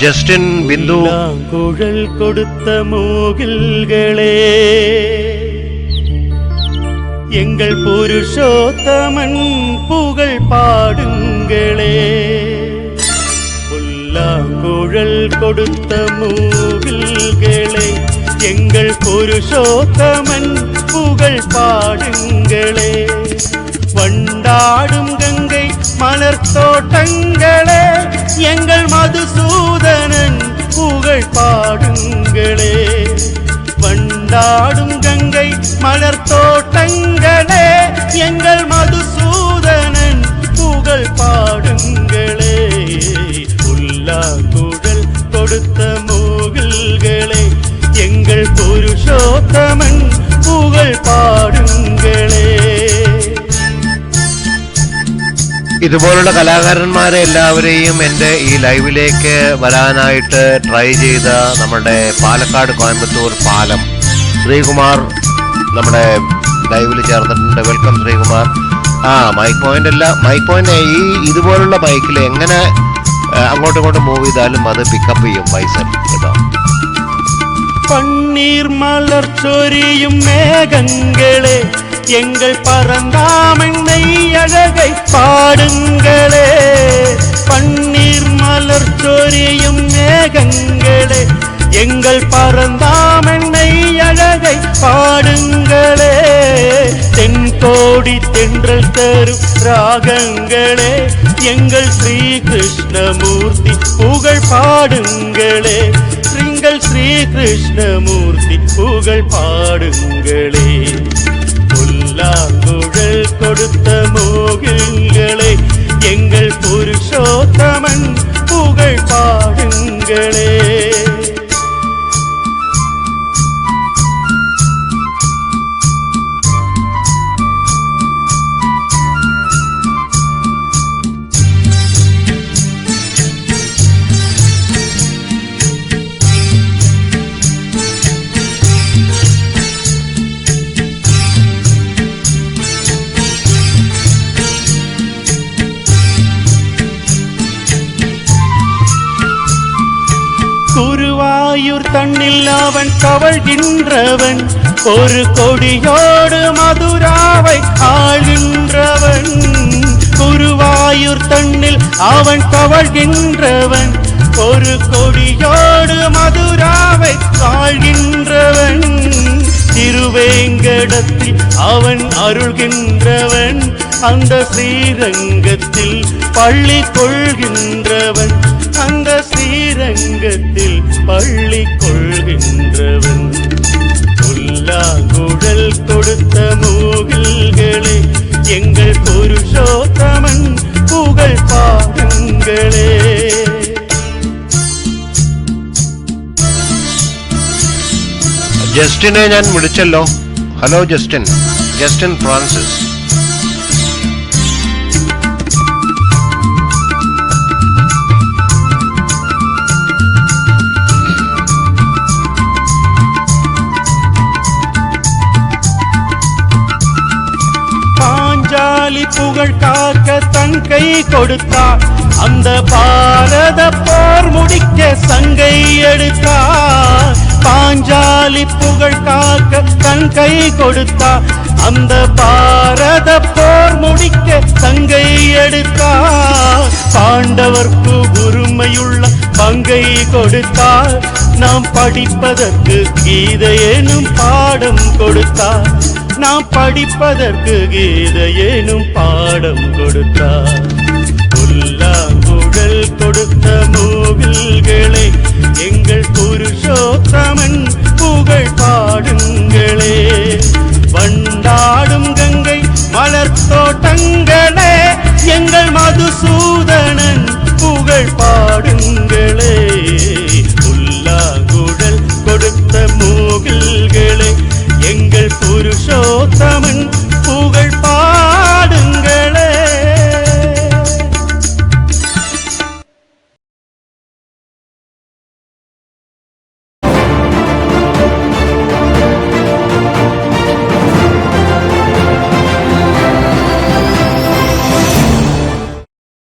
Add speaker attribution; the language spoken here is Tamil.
Speaker 1: ജസ്റ്റിൻ, ബിന്ദു.
Speaker 2: കുഴൽ കൊടുത്ത മൂകിൽകളെ எங்கள் புருஷோத்தமன் புகழ் பாடுங்களே. புல்லாங்குழல் கொடுத்த மூகில்களே எங்கள் புருஷோத்தமன் புகழ் பாடுங்களே. வண்டாடும் கங்கை மலர் தோட்டங்களே எங்கள் மதுசூதனன் புகழ் பாடுங்களே. வண்டாடும் கங்கை மலர் தோட்டங்களே எங்கள் மதுசூதனன் புகழ் பாடுங்களே. புல்லாங்குழல் கொடுத்த மூகில்களே எங்கள் புருஷோத்தமன் புகழ் പാടുங்களே.
Speaker 1: ഇതുപോലുള്ള കലാകാരന്മാരെ എല്ലാവരെയും എൻ്റെ ഈ ലൈവിലേക്ക് വരാനായിട്ട് ട്രൈ ചെയ്ത നമ്മുടെ പാലക്കാട് കോയമ്പത്തൂർ പാലം ശ്രീകുമാർ നമ്മുടെ ലൈവിൽ ചേർന്നിട്ടുണ്ട്. വെൽക്കം ശ്രീകുമാർ. മൈക്ക് പോയിന്റ് അല്ല, മൈക്ക് പോയിന്റ് ഈ ഇതുപോലുള്ള ബൈക്കിൽ എങ്ങനെ അങ്ങോട്ടും ഇങ്ങോട്ടും മൂവ് ചെയ്താലും അത് പിക്കപ്പ് ചെയ്യും പൈസ കേട്ടോ.
Speaker 2: பன்னீர் மலர் சொரியும் மேகங்களே எங்கள் பரந்தாமண்ணை அழகை பாடுங்களே. பன்னீர் மலர் சொரியும் மேகங்களே எங்கள் பரந்தாமண்ணை அழகை பாடுங்களே. தென்கோடி தென்றல் தரும் ராகங்களே எங்கள் ஸ்ரீ கிருஷ்ணமூர்த்தி புகழ் பாடுங்களே. எங்கள் ஸ்ரீ கிருஷ்ணமூர்த்தி புகழ் பாடுங்களே. புல்லாங்குழல் கொடுத்த மூகில்களே எங்கள் புருஷோத்தமன் புகழ் பாடுங்களே. குருவாயூர் தண்ணில் அவன் கவழ்கின்றவன் ஒரு கொடியோடு மதுராவை ஆள்கின்றவன். குருவாயூர் தண்ணில் அவன் கவழ்கின்றவன் ஒரு கொடியோடு மதுராவை ஆள்கின்றவன். திருவேங்கடத்தில் அவன் அருள்கின்றவன் அந்த ஸ்ரீரங்கத்தில் பள்ளி கொள்கின்றவன். அந்த ஸ்ரீரங்கத்தில் பள்ளி கொள்கின்றவன். புல்லாங்குழல் கொடுத்த மூகில்களே எங்கள் புருஷோத்தமன் புகழ் பாடுங்களே.
Speaker 1: ജസ്റ്റിനെ ഞാൻ വിളിച്ചല്ലോ. Hello Justin, Justin Francis.
Speaker 2: பாஞ்சாலி புகழ் காக்க தன் கை கொடுத்தார் அந்த பாரத போர் முடிக்க சங்கை எடுத்தார். பாஞ்சாலி புகழ் காக்க தன் கை கொடுத்தார் அந்த பாரத போர் முடிக்க சங்கை எடுத்தார். பாண்டவர்க்கு உரிமையுள்ள பங்கை கொடுத்தார். நாம் படிப்பதற்கு கீதை எனும் பாடம் கொடுத்தார். நாம் படிப்பதற்கு கீதை எனும் பாடம் கொடுத்தார். புல்லாங்குழல் கொடுத்த மூகில்களே